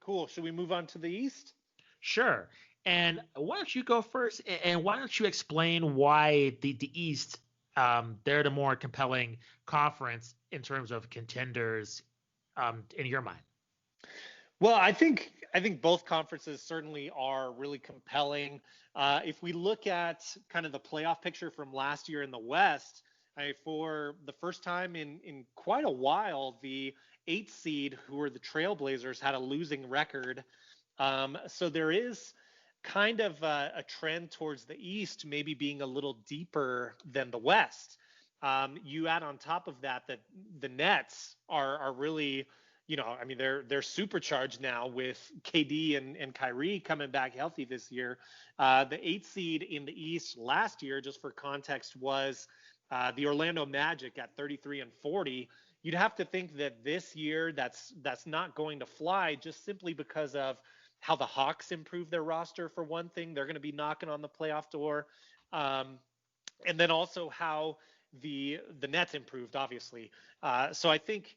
Cool. Should we move on to the East? Sure. And why don't you go first? And why don't you explain why the East, they're the more compelling conference in terms of contenders, in your mind? Well, I think both conferences certainly are really compelling. If we look at kind of the playoff picture from last year in the West, for the first time in quite a while, the eighth seed, who were the Trailblazers, had a losing record. So there is kind of a trend towards the East maybe being a little deeper than the West. You add on top of that that the Nets are really, I mean, they're supercharged now with KD and Kyrie coming back healthy this year. The eighth seed in the East last year, just for context, was the Orlando Magic at 33-40. You'd have to think that this year that's not going to fly, just simply because of how the Hawks improved their roster. For one thing, they're going to be knocking on the playoff door. And then also how the Nets improved, obviously. So I think,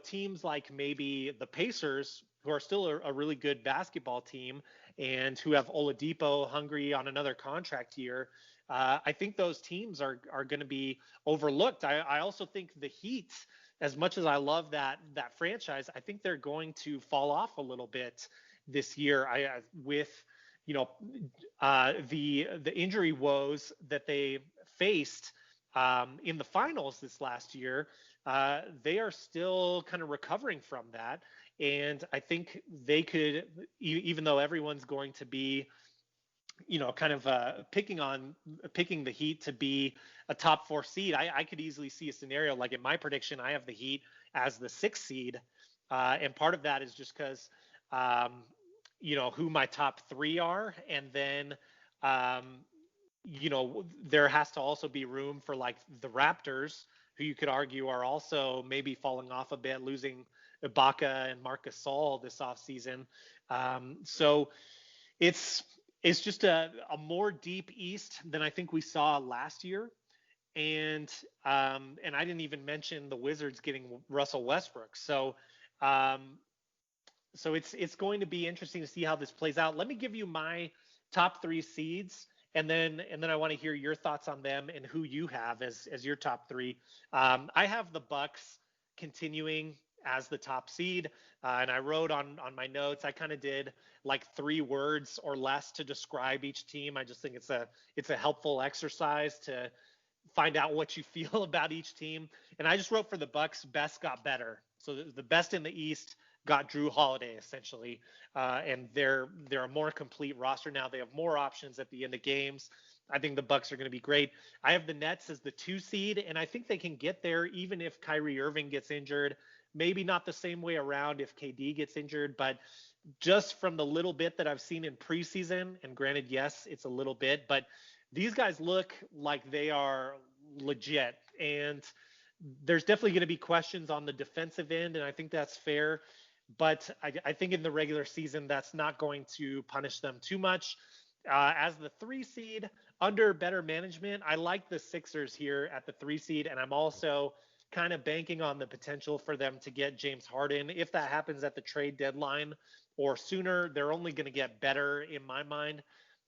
teams like maybe the Pacers, who are still a really good basketball team and who have Oladipo hungry on another contract year, I think those teams are going to be overlooked. I also think the Heat, as much as I love that franchise, I think they're going to fall off a little bit this year. With the injury woes that they faced in the finals this last year, they are still kind of recovering from that. And I think they could, even though everyone's going to be, kind of picking the Heat to be a top four seed, I could easily see a scenario like in my prediction, I have the Heat as the sixth seed. And part of that is just because, who my top three are. And then, there has to also be room for like the Raptors, who you could argue are also maybe falling off a bit, losing Ibaka and Marc Gasol this offseason. So it's just a more deep East than I think we saw last year. And I didn't even mention the Wizards getting Russell Westbrook. So it's going to be interesting to see how this plays out. Let me give you my top three seeds, and then I want to hear your thoughts on them and who you have as your top three. I have the Bucks continuing as the top seed, and I wrote on my notes. I kind of did like 3 words or less to describe each team. I just think it's a helpful exercise to find out what you feel about each team. And I just wrote for the Bucks, best got better. So the best in the East got Drew Holiday, essentially, and they're a more complete roster now. They have more options at the end of games. I think the Bucks are going to be great. I have the Nets as the 2 seed, and I think they can get there even if Kyrie Irving gets injured. Maybe not the same way around if KD gets injured, but just from the little bit that I've seen in preseason, and granted, yes, it's a little bit, but these guys look like they are legit. And there's definitely going to be questions on the defensive end, and I think that's fair. But I think in the regular season, that's not going to punish them too much. As the 3 seed, under better management, I like the Sixers here at the 3 seed, and I'm also kind of banking on the potential for them to get James Harden. If that happens at the trade deadline or sooner, they're only going to get better in my mind.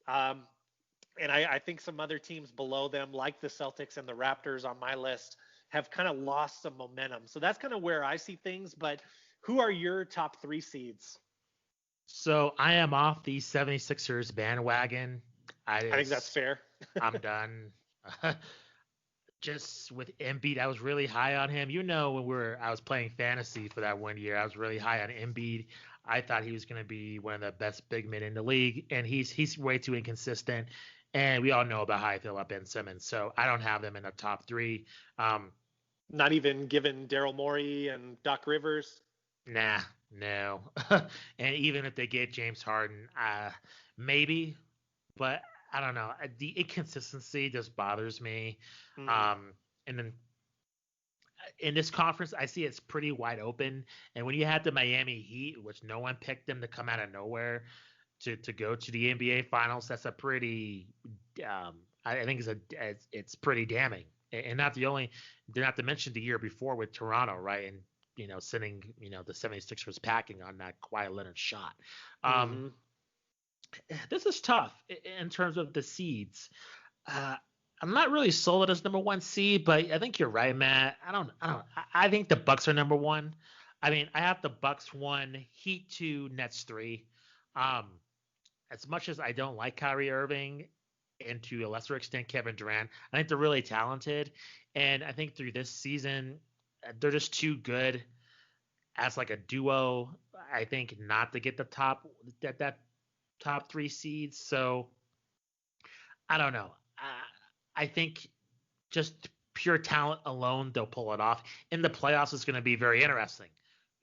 And I think some other teams below them, like the Celtics and the Raptors on my list, have kind of lost some momentum. So that's kind of where I see things. But who are your top 3 seeds? So I am off the 76ers bandwagon. I think that's fair. I'm done. Just with Embiid, I was really high on him. When I was playing fantasy for that one year, I was really high on Embiid. I thought he was going to be one of the best big men in the league, and he's way too inconsistent. And we all know about how I feel about Ben Simmons, so I don't have them in the top 3. Not even given Daryl Morey and Doc Rivers. Nah, no. And even if they get James Harden, maybe, but I don't know. The inconsistency just bothers me. And then in this conference, I see it's pretty wide open. And when you had the Miami Heat, which no one picked them to come out of nowhere to go to the NBA Finals, that's a pretty. I think it's pretty damning. And they're not to mention the year before with Toronto, right? And sending, the 76ers packing on that Kawhi Leonard shot. Mm-hmm. This is tough in terms of the seeds. Uh, I'm not really sold as number one seed, but I think you're right, Matt. I think the Bucks are number one. I mean, I have the Bucks 1, Heat 2, Nets 3. Um, as much as I don't like Kyrie Irving and to a lesser extent Kevin Durant, I think they're really talented, and I think through this season they're just too good as like a duo. I think not to get the that top 3 seeds. So I don't know. I think just pure talent alone, they'll pull it off. In the playoffs, it's going to be very interesting.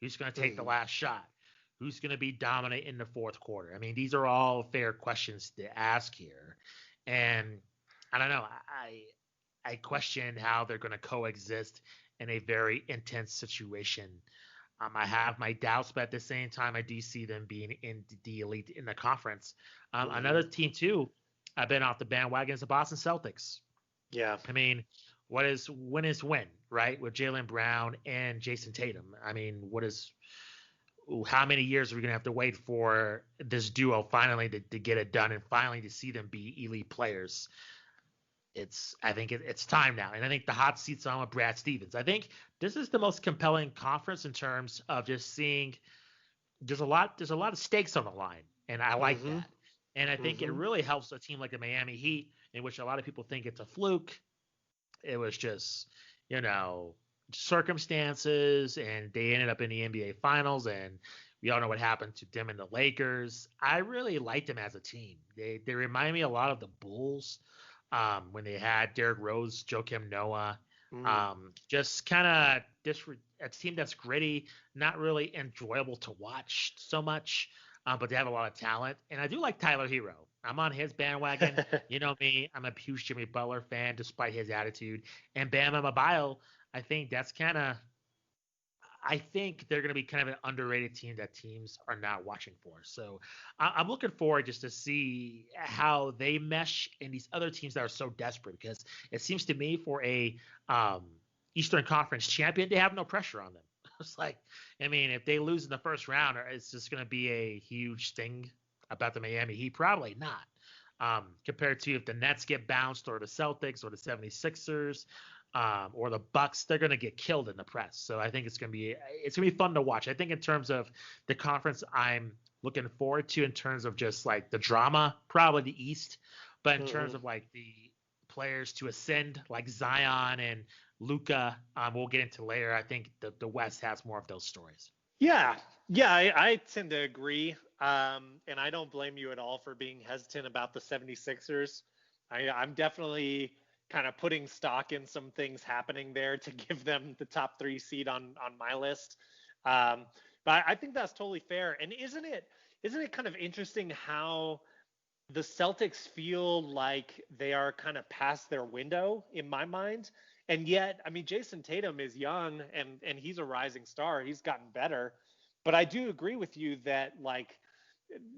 Who's going to take the last shot? Who's going to be dominant in the fourth quarter? I mean, these are all fair questions to ask here. And I don't know. I question how they're going to coexist in a very intense situation. I have my doubts, but at the same time, I do see them being in the elite in the conference. Another team, too, I've been off the bandwagon is the Boston Celtics. Yeah. I mean, when is when, right? With Jaylen Brown and Jason Tatum. I mean, how many years are we going to have to wait for this duo finally to get it done and finally to see them be elite players? I think it's time now. And I think the hot seat's on with Brad Stevens. I think this is the most compelling conference in terms of just seeing there's a lot of stakes on the line. And I like that. And I think it really helps a team like the Miami Heat, in which a lot of people think it's a fluke. It was just, circumstances, and they ended up in the NBA Finals, and we all know what happened to them and the Lakers. I really liked them as a team. They remind me a lot of the Bulls when they had Derrick Rose, Joakim Noah. Just kind of a team that's gritty, not really enjoyable to watch so much, but they have a lot of talent. And I do like Tyler Hero. I'm on his bandwagon. You know me. I'm a huge Jimmy Butler fan, despite his attitude. And Bam Adebayo, I think they're going to be kind of an underrated team that teams are not watching for. So I'm looking forward just to see how they mesh in these other teams that are so desperate, because it seems to me for a Eastern Conference champion, they have no pressure on them. It's like, I mean, if they lose in the first round, it's just going to be a huge thing about the Miami Heat. Probably not. Compared to if the Nets get bounced, or the Celtics, or the 76ers, or the Bucks, they're going to get killed in the press. So I think it's going to be fun to watch. I think in terms of the conference, I'm looking forward to in terms of just like the drama, probably the East, but in terms of like the players to ascend, like Zion and Luka, we'll get into later. I think the West has more of those stories. Yeah, I tend to agree, and I don't blame you at all for being hesitant about the 76ers. I'm definitely kind of putting stock in some things happening there to give them the top 3 seed on my list. But I think that's totally fair. And isn't it kind of interesting how the Celtics feel like they are kind of past their window in my mind? And yet, I mean, Jason Tatum is young and he's a rising star. He's gotten better. But I do agree with you that, like,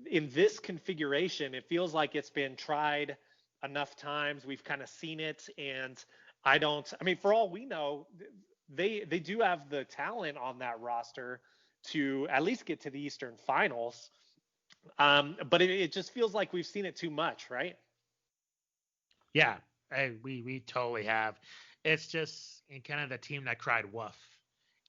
in this configuration, it feels like it's been tried enough times. We've kind of seen it. And I mean, for all we know, they do have the talent on that roster to at least get to the Eastern Finals. But it just feels like we've seen it too much, right? Yeah, we totally have. It's just in kind of the team that cried wolf.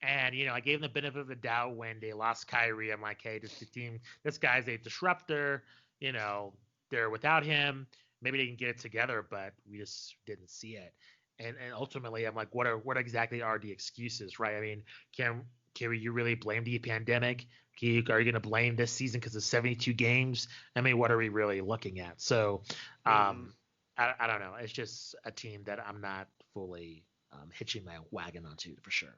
And, I gave them the benefit of the doubt when they lost Kyrie. I'm like, hey, this guy's a disruptor. They're without him. Maybe they can get it together, but we just didn't see it. And ultimately, I'm like, what exactly are the excuses, right? I mean, can you really blame the pandemic? Are you going to blame this season because of 72 games? I mean, what are we really looking at? So, I don't know. It's just a team that I'm not fully hitching my wagon onto, for sure.